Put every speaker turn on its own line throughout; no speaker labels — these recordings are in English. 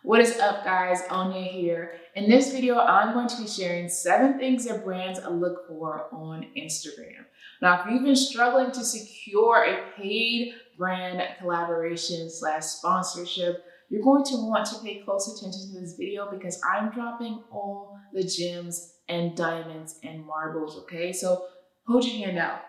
What is up, guys? Anya here. In this video, I'm going to be sharing 7 things that brands look for on Instagram. Now, if you've been struggling to secure a paid brand collaboration / sponsorship, you're going to want to pay close attention to this video because I'm dropping all the gems and diamonds and marbles, okay? So hold your hand out,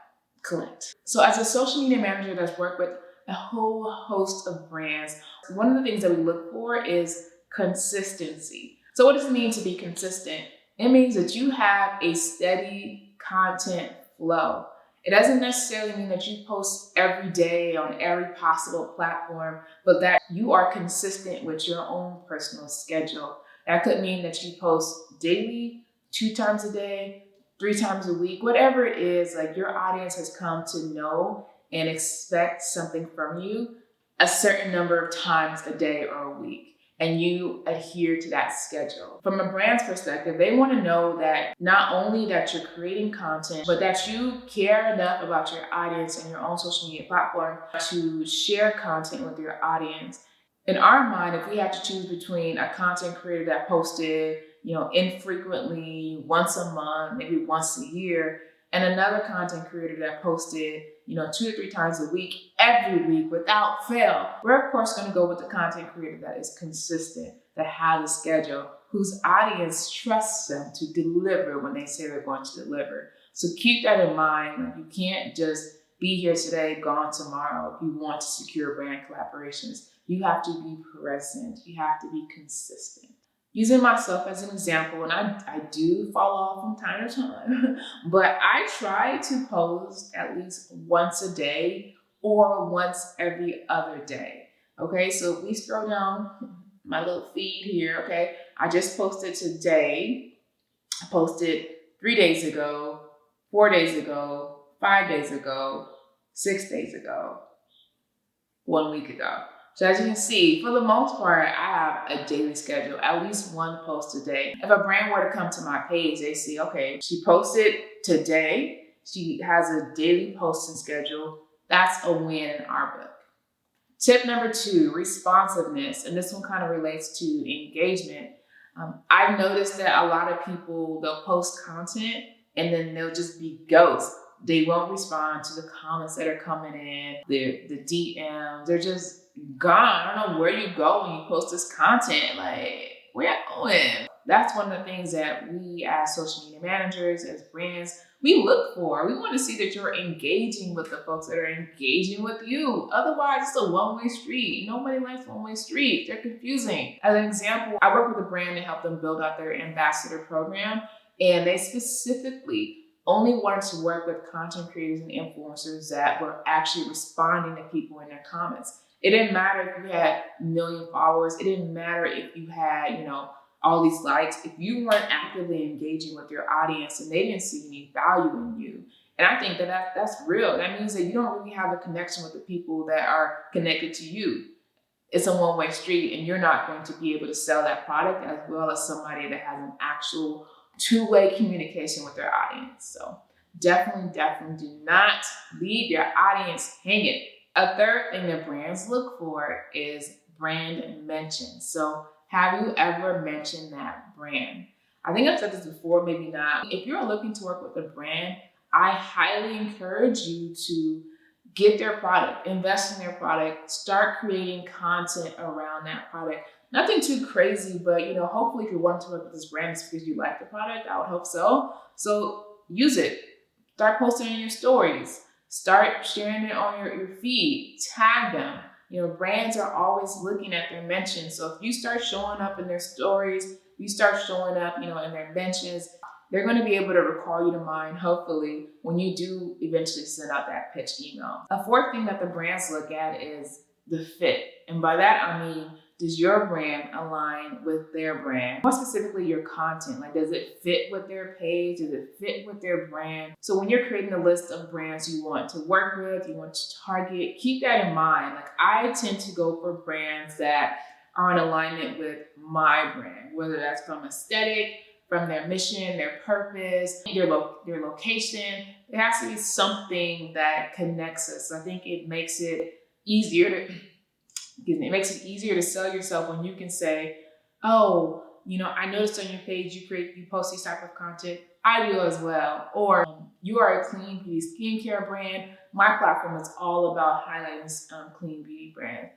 collect. So as a social media manager that's worked with a whole host of brands, one of the things that we look for is consistency. So what does it mean to be consistent? It means that you have a steady content flow. It doesn't necessarily mean that you post every day on every possible platform, but that you are consistent with your own personal schedule. That could mean that you post daily, 2 times a day, 3 times a week, whatever it is. Like, your audience has come to know and expect something from you a certain number of times a day or a week, and you adhere to that schedule. From a brand's perspective, they want to know that not only that you're creating content, but that you care enough about your audience and your own social media platform to share content with your audience. In our mind, if we had to choose between a content creator that posted, infrequently, once a month, maybe once a year, and another content creator that posted, 2 to 3 times a week, every week without fail, we're of course going to go with the content creator that is consistent, that has a schedule, whose audience trusts them to deliver when they say they're going to deliver. So keep that in mind. Like, you can't just be here today, gone tomorrow. If you want to secure brand collaborations, you have to be present. You have to be consistent. Using myself as an example, and I do fall off from time to time, but I try to post at least once a day or once every other day. Okay, so if we scroll down my little feed here, okay, I just posted today. I posted 3 days ago, 4 days ago, 5 days ago, 6 days ago, 1 week ago. So as you can see, for the most part, I have a daily schedule, at least 1 post a day. If a brand were to come to my page, they see, okay, she posted today, she has a daily posting schedule. That's a win in our book. Tip number 2, responsiveness. And this one kind of relates to engagement. I've noticed that a lot of people, they'll post content and then they'll just be ghosts. They won't respond to the comments that are coming in, the DMs. They're just gone. I don't know where you go when you post this content. Like, where you going? That's one of the things that we as social media managers, as brands, we look for. We want to see that you're engaging with the folks that are engaging with you. Otherwise, it's a one-way street. Nobody likes one-way streets. They're confusing. As an example, I work with a brand to help them build out their ambassador program, and they specifically only wanted to work with content creators and influencers that were actually responding to people in their comments. It didn't matter if you had 1 million followers. It didn't matter if you had, all these likes. If you weren't actively engaging with your audience and they didn't see any value in you. And I think that's real. That means that you don't really have a connection with the people that are connected to you. It's a one-way street, and you're not going to be able to sell that product as well as somebody that has an actual 2-way communication with their audience. So definitely do not leave your audience hanging. A third thing that brands look for is brand mentions. So have you ever mentioned that brand? I think I've said this before, maybe not. If you're looking to work with a brand, I highly encourage you to get their product, invest in their product, start creating content around that product. Nothing too crazy, but hopefully if you're wanting to work with this brand, it's because you like the product. I would hope so. So use it. Start posting in your stories. Start sharing it on your feed. Tag them. Brands are always looking at their mentions. So if you start showing up in their stories, you start showing up, in their mentions, they're going to be able to recall you to mind, hopefully, when you do eventually send out that pitch email. A fourth thing that the brands look at is the fit. And by that, I mean, does your brand align with their brand? More specifically, your content. Like, does it fit with their page? Does it fit with their brand? So when you're creating a list of brands you want to work with, you want to target, keep that in mind. Like, I tend to go for brands that are in alignment with my brand, whether that's from aesthetic, from their mission, their purpose, their location. There has to be something that connects us. I think it makes it easier to sell yourself when you can say, oh, I noticed on your page you post these type of content. I do as well. Or you are a clean beauty skincare brand. My platform is all about highlighting clean beauty brands.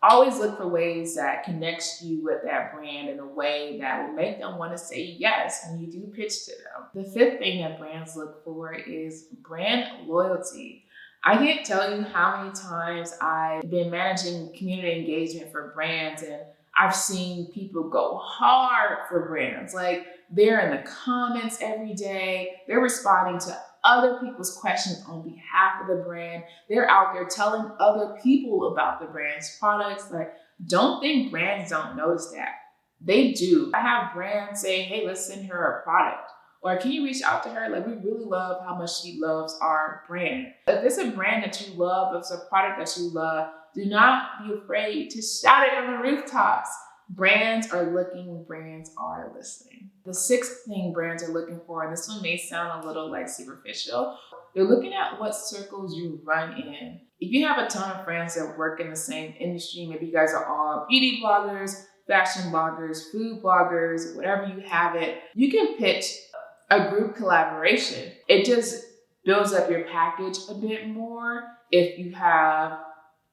Always look for ways that connects you with that brand in a way that will make them want to say yes when you do pitch to them. The fifth thing that brands look for is brand loyalty. I can't tell you how many times I've been managing community engagement for brands, and I've seen people go hard for brands. Like, they're in the comments every day, they're responding to other people's questions on behalf of the brand. They're out there telling other people about the brand's products. Like, don't think brands don't notice that. They do. I have brands say, hey, let's send her a product. Or can you reach out to her? Like, we really love how much she loves our brand. If it's a brand that you love, if it's a product that you love, do not be afraid to shout it from the rooftops. Brands are looking, brands are listening. The sixth thing brands are looking for, and this one may sound a little like superficial, they're looking at what circles you run in. If you have a ton of friends that work in the same industry, maybe you guys are all beauty bloggers, fashion bloggers, food bloggers, whatever you have it, you can pitch a group collaboration. It just builds up your package a bit more if you have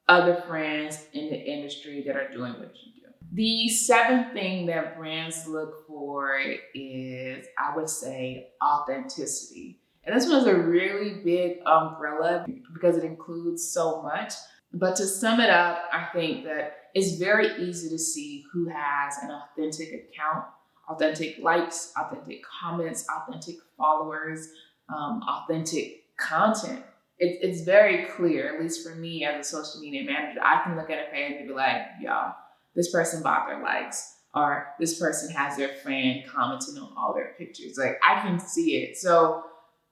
other friends in the industry that are doing what you do. The seventh thing that brands look for is, I would say, authenticity. And this one is a really big umbrella because it includes so much. But to sum it up, I think that it's very easy to see who has an authentic account, authentic likes, authentic comments, authentic followers, authentic content. It's very clear, at least for me as a social media manager. I can look at a page and be like, y'all, this person bought their likes, or this person has their friend commenting on all their pictures. Like, I can see it. So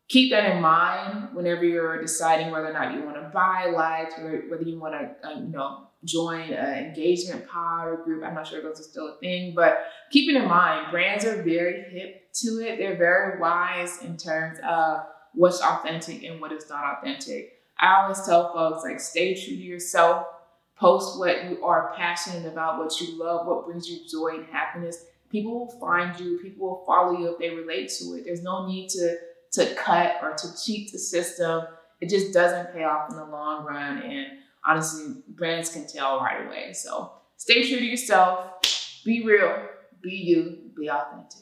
keep that in mind whenever you're deciding whether or not you want to buy likes, or whether you want to, join an engagement pod or group. I'm not sure if those are still a thing, but keep it in mind. Brands are very hip to it. They're very wise in terms of what's authentic and what is not authentic. I always tell folks, like, stay true to yourself. Post what you are passionate about, what you love, what brings you joy and happiness. People will find you. People will follow you if they relate to it. There's no need to cut or to cheat the system. It just doesn't pay off in the long run. And honestly, brands can tell right away. So stay true to yourself. Be real. Be you. Be authentic.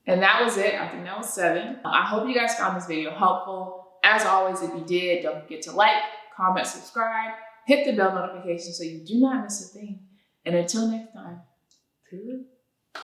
And that was it. I think that was 7. I hope you guys found this video helpful. As always, if you did, don't forget to like, comment, subscribe, hit the bell notification so you do not miss a thing. And until next time, toodaloo.